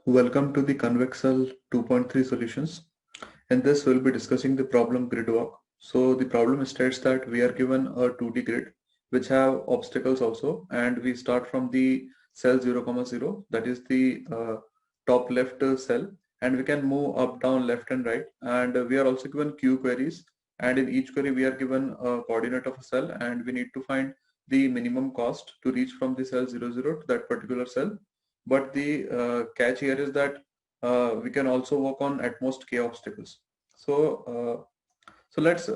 Welcome to the Convexcel 2.3 solutions. In this, we'll be discussing the problem grid walk. So the problem states that we are given a 2D grid which have obstacles also, and we start from the cell 0, 0, that is the top left cell, and we can move up, down, left and right. And we are also given Q queries, and in each query we are given a coordinate of a cell, and we need to find the minimum cost to reach from the cell 0, 0 to that particular cell. But the catch here is that we can also work on at most k obstacles. So let's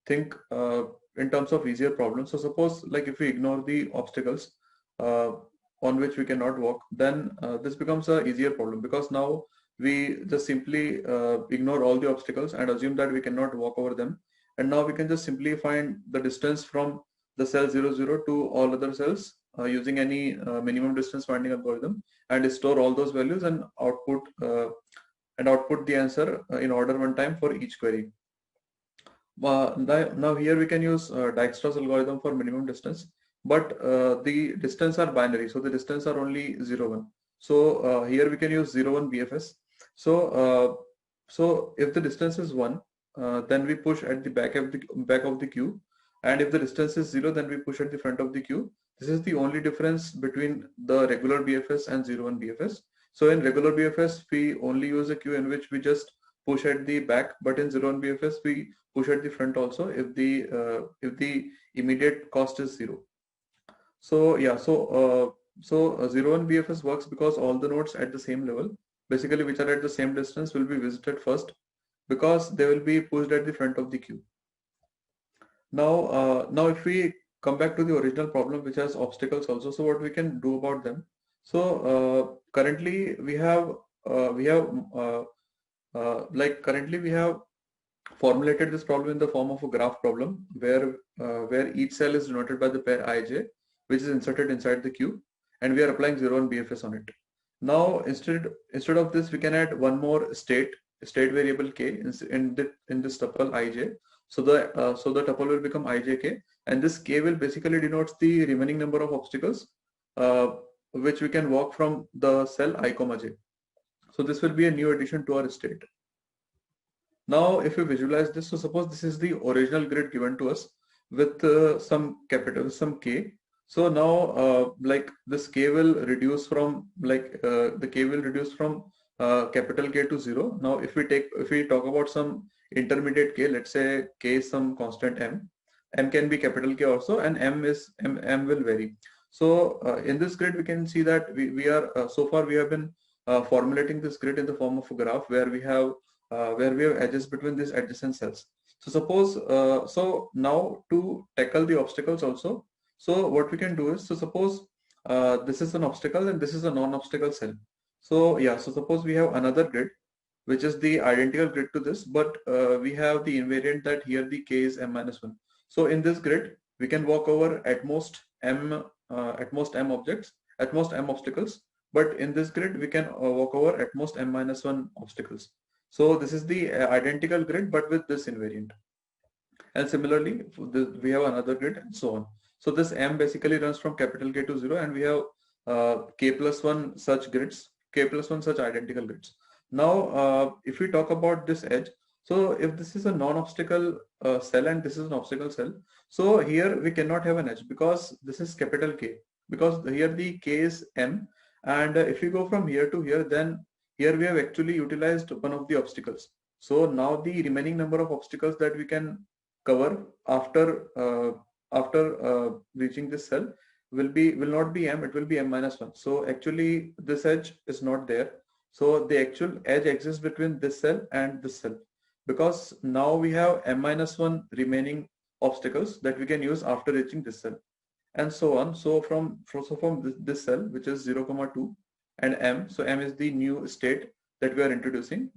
think in terms of easier problems. So suppose like if we ignore the obstacles uh, on which we cannot walk, then this becomes a easier problem, because now we just simply ignore all the obstacles and assume that we cannot walk over them. And now we can just simply find the distance from the cell 0, 0 to all other cells using any minimum distance finding algorithm, and store all those values and output the answer in order one time for each query. Now here we can use Dijkstra's algorithm for minimum distance, but the distance are binary, so the distance are only 0, 1. So here we can use 0, 1 BFS. So if the distance is 1, then we push at the back of the queue, and if the distance is 0, then we push at the front of the queue. This is the only difference between the regular BFS and 0, 1 BFS. So in regular BFS, we only use a queue in which we just push at the back, but in 0, 1 BFS, we push at the front also if the immediate cost is 0. So yeah, so 0, 1 BFS works because all the nodes at the same level, basically which are at the same distance, will be visited first, because they will be pushed at the front of the queue. Now if we come back to the original problem which has obstacles also, so what we can do about them? So currently we have currently we have formulated this problem in the form of a graph problem where each cell is denoted by the pair ij, which is inserted inside the queue, and we are applying 0, 1 BFS on it. Now instead of this, we can add one more state variable k in this tuple ij. So the tuple will become ijk, and this k will basically denotes the remaining number of obstacles which we can walk from the cell i, j. So this will be a new addition to our state. Now, if you visualize this, so suppose this is the original grid given to us with some k. So now, like this k will reduce from capital K to 0. Now, if we talk about some intermediate k, let's say k is some constant m. M can be capital K also, and m will vary. So in this grid, we can see that we are so far we have been formulating this grid in the form of a graph where we have edges between these adjacent cells. So suppose, so now to tackle the obstacles also, so what we can do is, so suppose this is an obstacle and this is a non-obstacle cell. So yeah, so suppose we have another grid, which is the identical grid to this, but we have the invariant that here the k is m minus 1. So in this grid, we can walk over at most m objects, at most m obstacles, but in this grid, we can walk over at most m minus 1 obstacles. So this is the identical grid, but with this invariant. And similarly, we have another grid and so on. So this m basically runs from capital K to 0, and we have k plus 1 such grids, k plus 1 such identical grids. Now, if we talk about this edge, so if this is a non-obstacle cell and this is an obstacle cell, so here we cannot have an edge because this is capital K, because here the k is m, and if we go from here to here, then here we have actually utilized one of the obstacles. So now the remaining number of obstacles that we can cover after reaching this cell will not be m, it will be m minus 1. So actually this edge is not there. So the actual edge exists between this cell and this cell, because now we have m minus 1 remaining obstacles that we can use after reaching this cell, and so on. So from this cell, which is 0, 2 and m, so m is the new state that we are introducing.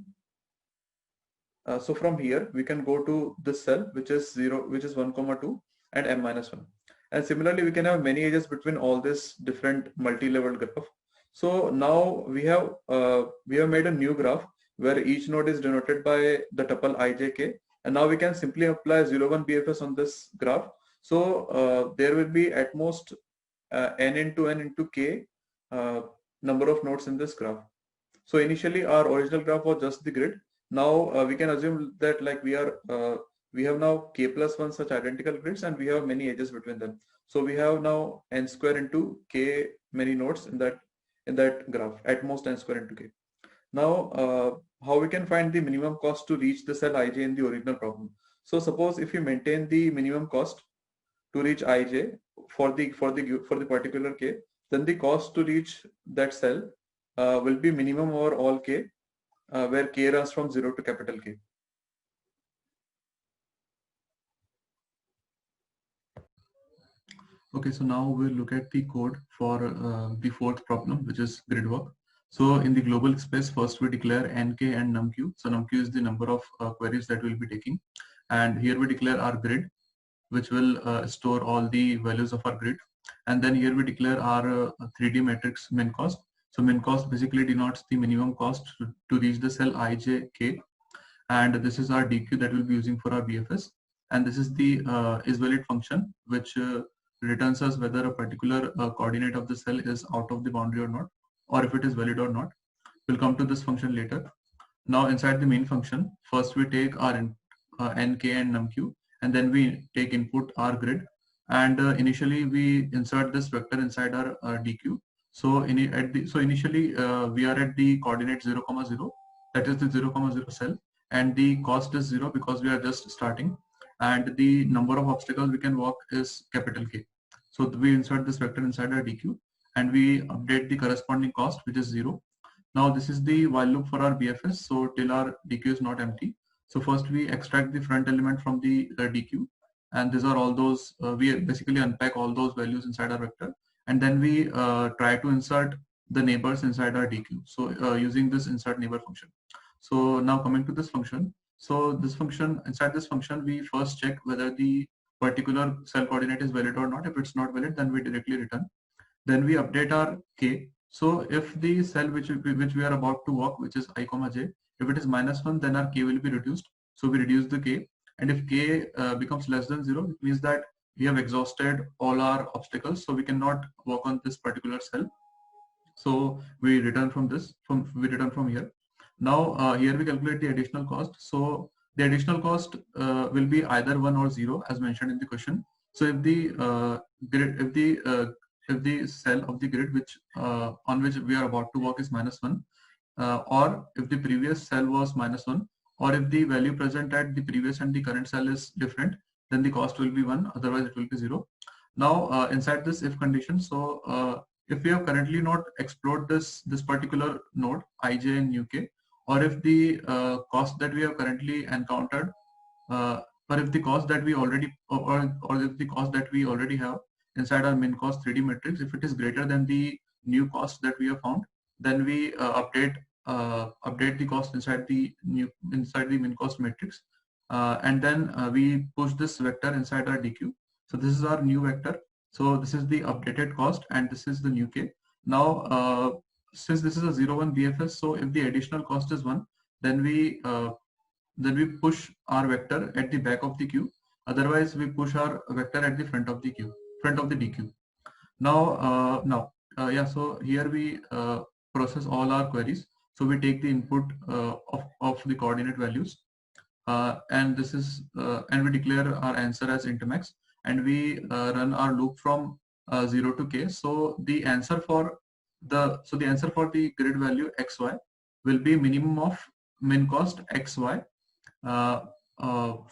So from here we can go to this cell, which is 1, 2 and m minus 1. And similarly, we can have many edges between all this different multi-level graph. So now we have made a new graph where each node is denoted by the tuple ijk, and now we can simply apply 0, 1 BFS on this graph. So there will be at most n into k number of nodes in this graph. So initially our original graph was just the grid. Now we can assume that like we have now k plus 1 such identical grids and we have many edges between them. So we have now n square into k many nodes in that graph, at most n square into k. Now how we can find the minimum cost to reach the cell ij in the original problem. So suppose if you maintain the minimum cost to reach ij for the particular k, then the cost to reach that cell will be minimum over all k, where k runs from 0 to capital K. Okay, so now we'll look at the code for the fourth problem, which is grid work. So in the global space, first we declare nk and numq. So numq is the number of queries that we'll be taking. And here we declare our grid, which will store all the values of our grid. And then here we declare our 3D matrix min cost. So min cost basically denotes the minimum cost to reach the cell ijk. And this is our dq that we'll be using for our BFS. And this is the isValid function, which returns us whether a particular coordinate of the cell is out of the boundary or not, or if it is valid or not. We'll come to this function later. Now inside the main function, first we take our nk and numq, and then we take input our grid, and initially we insert this vector inside our dq. So initially we are at the coordinate 0, 0, that is the 0, 0 cell, and the cost is 0 because we are just starting, and the number of obstacles we can walk is capital K. So we insert this vector inside our dq and we update the corresponding cost, which is 0. Now this is the while loop for our BFS. So till our dq is not empty. So first we extract the front element from the dq, and these are all those, we basically unpack all those values inside our vector, and then we try to insert the neighbors inside our dq. So using this insert neighbor function. So now coming to this function. So this function, inside this function, we first check whether the particular cell coordinate is valid or not. If it's not valid, then we directly return. Then we update our k. So if the cell which we are about to walk, which is I comma j, if it is -1, then our k will be reduced. So we reduce the k, and if k becomes less than 0, it means that we have exhausted all our obstacles, so we cannot walk on this particular cell. So we return from this. We return from here. Now here we calculate the additional cost. So the additional cost will be either 1 or 0, as mentioned in the question. So if the grid, if the cell of the grid which on which we are about to walk is -1, or if the previous cell was -1, or if the value present at the previous and the current cell is different, then the cost will be 1. Otherwise, it will be 0. Now inside this if condition, so if we have currently not explored this particular node ij and uk, or if the cost that we have currently encountered, or if the cost that we already or if the cost that we already have inside our min cost 3D matrix, if it is greater than the new cost that we have found, then we update the cost inside the min cost matrix, and then we push this vector inside our dq. So this is our new vector. So this is the updated cost, and this is the new k. Now since this is a 0, 1 BFS, so if the additional cost is 1, then we push our vector at the back of the queue. Otherwise, we push our vector at the front of the queue, front of the DQ. Now, yeah. So here we process all our queries. So we take the input of the coordinate values, and this is and we declare our answer as int max, and we run our loop from 0 to k. So the answer for the grid value xy will be minimum of min cost xy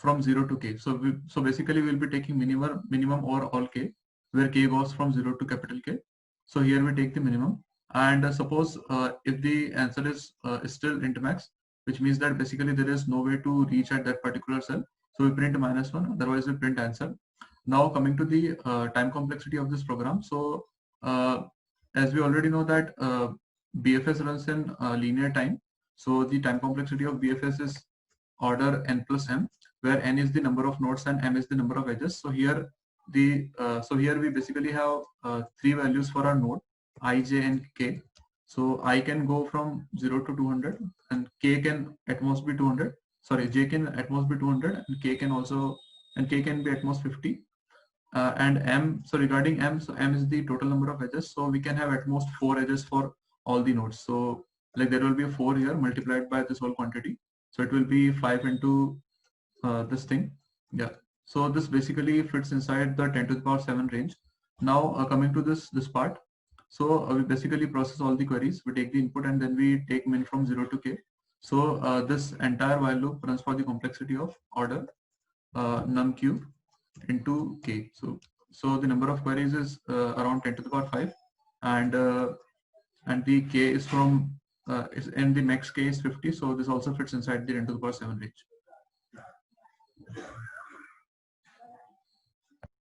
from 0 to k. So basically we'll be taking minimum over all k, where k goes from 0 to capital K. So here we take the minimum, and suppose if the answer is still int max, which means that basically there is no way to reach at that particular cell, so we print -1, otherwise we print answer. Now coming to the time complexity of this program. So as we already know that BFS runs in linear time, so the time complexity of BFS is order n plus m, where n is the number of nodes and m is the number of edges. So here here we basically have 3 values for our node I, j, and k. So I can go from 0 to 200, and k can at most be 200. Sorry, j can at most be 200, and k can be at most 50. And m, so regarding m, so m is the total number of edges. So we can have at most 4 edges for all the nodes. So like there will be a 4 here multiplied by this whole quantity. So it will be 5 into this thing. Yeah. So this basically fits inside the 10 to the power 7 range. Now coming to this part. So we basically process all the queries. We take the input and then we take min from 0 to k. So this entire while loop runs for the complexity of order num cube into k. So the number of queries is around 10 to the power 5, and the k is from and the max k is 50. So this also fits inside the 10 to the power 7 range.